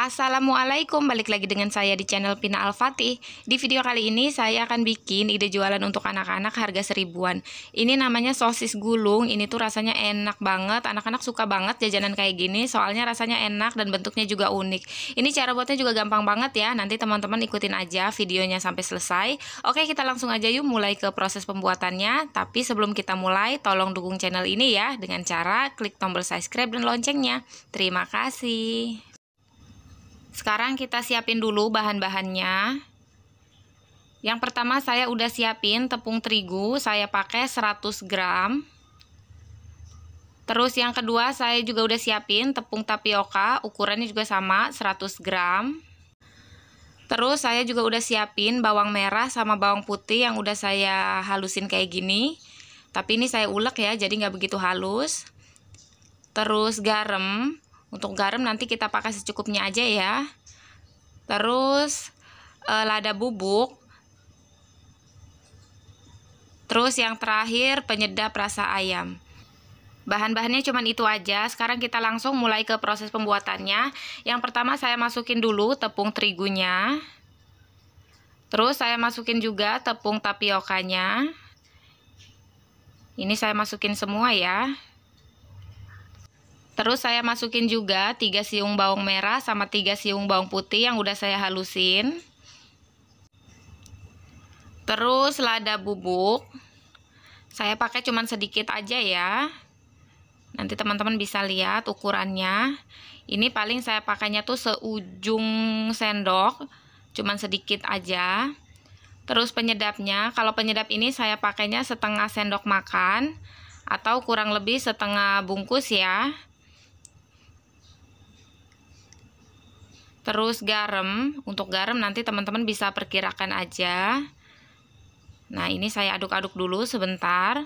Assalamualaikum, balik lagi dengan saya di channel Pina Al-Fatih. Di video kali ini saya akan bikin ide jualan untuk anak-anak harga seribuan. Ini namanya sosis gulung, ini tuh rasanya enak banget. Anak-anak suka banget jajanan kayak gini, soalnya rasanya enak dan bentuknya juga unik. Ini cara buatnya juga gampang banget ya, nanti teman-teman ikutin aja videonya sampai selesai. Oke, kita langsung aja yuk mulai ke proses pembuatannya. Tapi sebelum kita mulai, tolong dukung channel ini ya, dengan cara klik tombol subscribe dan loncengnya. Terima kasih. Sekarang kita siapin dulu bahan-bahannya. Yang pertama saya udah siapin tepung terigu, saya pakai 100 gram. Terus yang kedua saya juga udah siapin tepung tapioka, ukurannya juga sama 100 gram. Terus saya juga udah siapin bawang merah sama bawang putih yang udah saya halusin kayak gini. Tapi ini saya ulek ya, jadi nggak begitu halus. Terus garam. Untuk garam nanti kita pakai secukupnya aja ya. Terus lada bubuk. Terus yang terakhir penyedap rasa ayam. Bahan-bahannya cuma itu aja. Sekarang kita langsung mulai ke proses pembuatannya. Yang pertama saya masukin dulu tepung terigunya. Terus saya masukin juga tepung tapiokanya. Ini saya masukin semua ya. Terus saya masukin juga 3 siung bawang merah sama 3 siung bawang putih yang udah saya halusin. Terus lada bubuk. Saya pakai cuman sedikit aja ya. Nanti teman-teman bisa lihat ukurannya. Ini paling saya pakainya tuh seujung sendok, cuman sedikit aja. Terus penyedapnya, kalau penyedap ini saya pakainya setengah sendok makan atau kurang lebih setengah bungkus ya. Terus garam, untuk garam nanti teman-teman bisa perkirakan aja. Nah, ini saya aduk-aduk dulu sebentar.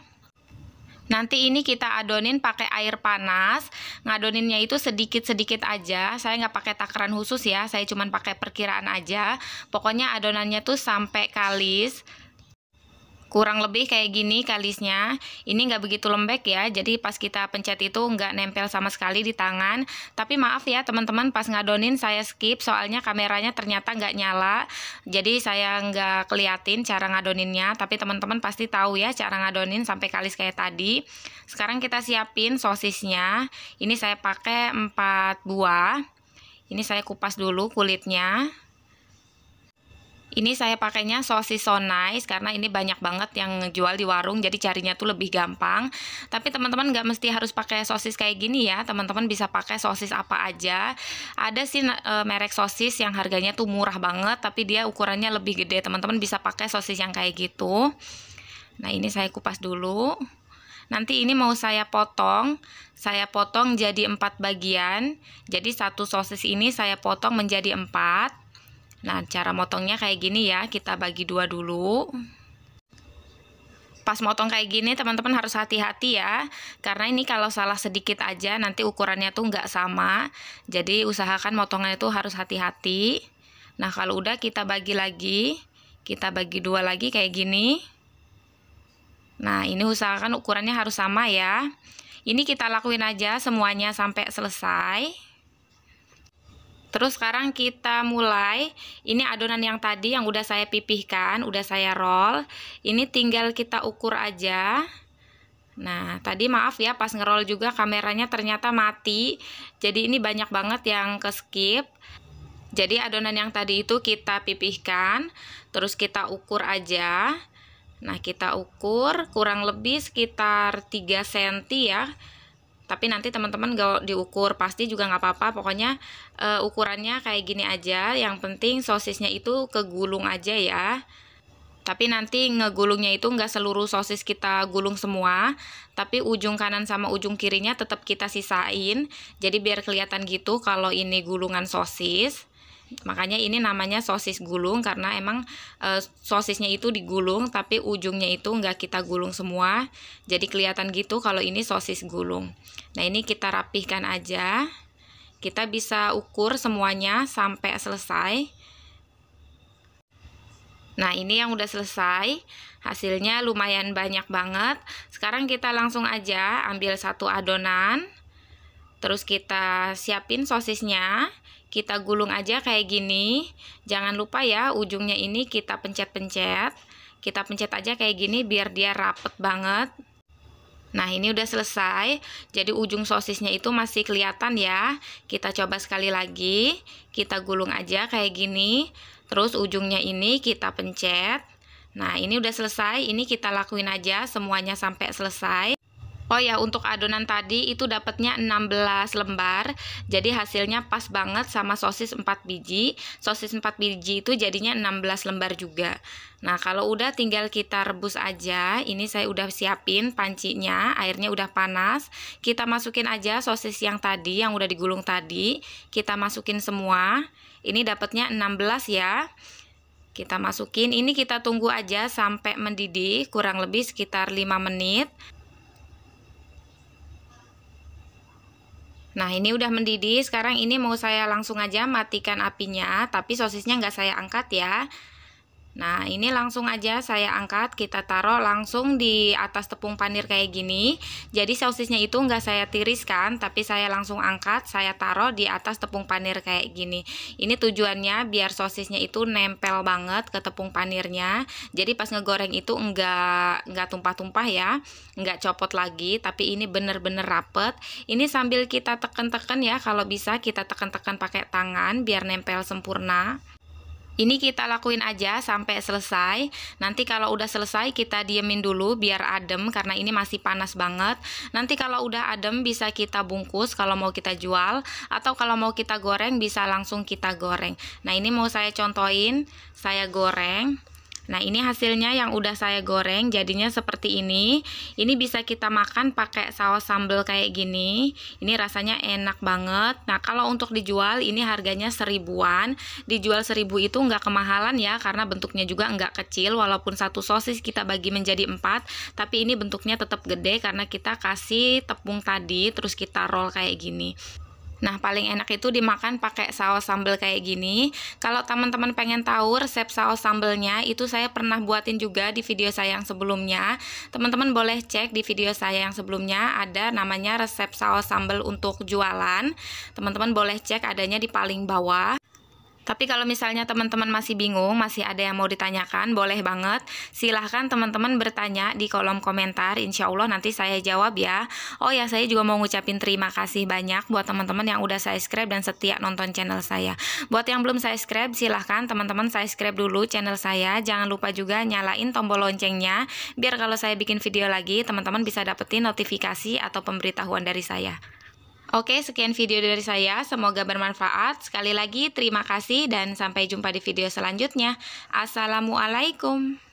Nanti ini kita adonin pakai air panas. Ngadoninnya itu sedikit-sedikit aja. Saya nggak pakai takaran khusus ya, saya cuma pakai perkiraan aja. Pokoknya adonannya tuh sampai kalis. Kurang lebih kayak gini kalisnya. Ini nggak begitu lembek ya, jadi pas kita pencet itu nggak nempel sama sekali di tangan. Tapi maaf ya teman-teman, pas ngadonin saya skip soalnya kameranya ternyata nggak nyala. Jadi saya nggak keliatin cara ngadoninnya, tapi teman-teman pasti tahu ya cara ngadonin sampai kalis kayak tadi. Sekarang kita siapin sosisnya. Ini saya pakai 4 buah. Ini saya kupas dulu kulitnya. Ini saya pakainya sosis So Nice karena ini banyak banget yang ngejual di warung, jadi carinya tuh lebih gampang. Tapi teman-teman nggak mesti harus pakai sosis kayak gini ya, teman-teman bisa pakai sosis apa aja. Ada sih merek sosis yang harganya tuh murah banget, tapi dia ukurannya lebih gede. Teman-teman bisa pakai sosis yang kayak gitu. Nah, ini saya kupas dulu. Nanti ini mau saya potong jadi 4 bagian. Jadi satu sosis ini saya potong menjadi 4. Nah, cara motongnya kayak gini ya, kita bagi 2 dulu. Pas motong kayak gini teman-teman harus hati-hati ya, karena ini kalau salah sedikit aja nanti ukurannya tuh nggak sama. Jadi usahakan motongnya itu harus hati-hati. Nah, kalau udah kita bagi lagi, kita bagi 2 lagi kayak gini. Nah, ini usahakan ukurannya harus sama ya. Ini kita lakuin aja semuanya sampai selesai. Terus sekarang kita mulai. Ini adonan yang tadi yang udah saya pipihkan, udah saya roll. Ini tinggal kita ukur aja. Nah, tadi maaf ya pas ngerol juga kameranya ternyata mati. Jadi ini banyak banget yang ke skip. Jadi adonan yang tadi itu kita pipihkan, terus kita ukur aja. Nah, kita ukur kurang lebih sekitar 3 cm ya. Tapi nanti teman-teman gak diukur pasti juga nggak apa-apa. Pokoknya ukurannya kayak gini aja. Yang penting sosisnya itu kegulung aja ya. Tapi nanti ngegulungnya itu nggak seluruh sosis kita gulung semua, tapi ujung kanan sama ujung kirinya tetap kita sisain. Jadi biar kelihatan gitu kalau ini gulungan sosis. Makanya ini namanya sosis gulung karena emang sosisnya itu digulung tapi ujungnya itu nggak kita gulung semua. Jadi kelihatan gitu kalau ini sosis gulung. Nah, ini kita rapihkan aja. Kita bisa ukur semuanya sampai selesai. Nah, ini yang udah selesai. Hasilnya lumayan banyak banget. Sekarang kita langsung aja ambil satu adonan. Terus kita siapin sosisnya. kita gulung aja kayak gini. Jangan lupa ya, ujungnya ini kita pencet-pencet. Kita pencet aja kayak gini biar dia rapet banget. Nah, ini udah selesai. Jadi ujung sosisnya itu masih kelihatan ya. Kita coba sekali lagi. Kita gulung aja kayak gini. Terus ujungnya ini kita pencet. Nah, ini udah selesai. Ini kita lakuin aja semuanya sampai selesai. Oh ya, untuk adonan tadi itu dapatnya 16 lembar. Jadi hasilnya pas banget sama sosis 4 biji. Sosis 4 biji itu jadinya 16 lembar juga. Nah, kalau udah tinggal kita rebus aja. Ini saya udah siapin pancinya, airnya udah panas. Kita masukin aja sosis yang tadi, yang udah digulung tadi. Kita masukin semua. Ini dapatnya 16 ya. Kita masukin, ini kita tunggu aja sampai mendidih, kurang lebih sekitar 5 menit. Nah, ini udah mendidih. Sekarang ini mau saya langsung aja matikan apinya, tapi sosisnya nggak saya angkat ya. Nah, ini langsung aja saya angkat, kita taruh langsung di atas tepung panir kayak gini. Jadi sosisnya itu nggak saya tiriskan, tapi saya langsung angkat, saya taruh di atas tepung panir kayak gini. Ini tujuannya biar sosisnya itu nempel banget ke tepung panirnya. Jadi pas ngegoreng itu nggak tumpah-tumpah ya, nggak copot lagi, tapi ini bener-bener rapet. Ini sambil kita tekan-tekan ya, kalau bisa kita tekan-tekan pakai tangan biar nempel sempurna. Ini kita lakuin aja sampai selesai. Nanti kalau udah selesai kita diemin dulu biar adem karena ini masih panas banget. Nanti kalau udah adem bisa kita bungkus kalau mau kita jual, atau kalau mau kita goreng bisa langsung kita goreng. Nah, ini mau saya contohin, saya goreng. Nah, ini hasilnya yang udah saya goreng jadinya seperti ini. Ini bisa kita makan pakai saus sambal kayak gini. Ini rasanya enak banget. Nah, kalau untuk dijual ini harganya 1000-an. Dijual 1000 itu nggak kemahalan ya, karena bentuknya juga nggak kecil. Walaupun satu sosis kita bagi menjadi 4, tapi ini bentuknya tetap gede karena kita kasih tepung tadi terus kita roll kayak gini. Nah, paling enak itu dimakan pakai saus sambal kayak gini. Kalau teman-teman pengen tahu resep saus sambalnya, itu saya pernah buatin juga di video saya yang sebelumnya. Teman-teman boleh cek di video saya yang sebelumnya, ada namanya resep saus sambal untuk jualan. Teman-teman boleh cek, adanya di paling bawah. Tapi kalau misalnya teman-teman masih bingung, masih ada yang mau ditanyakan, boleh banget. Silahkan teman-teman bertanya di kolom komentar, insya Allah nanti saya jawab ya. Oh ya, saya juga mau ngucapin terima kasih banyak buat teman-teman yang udah subscribe dan setia nonton channel saya. Buat yang belum subscribe, silahkan teman-teman subscribe dulu channel saya. Jangan lupa juga nyalain tombol loncengnya, biar kalau saya bikin video lagi, teman-teman bisa dapetin notifikasi atau pemberitahuan dari saya. Oke, sekian video dari saya, semoga bermanfaat. Sekali lagi terima kasih dan sampai jumpa di video selanjutnya. Assalamualaikum.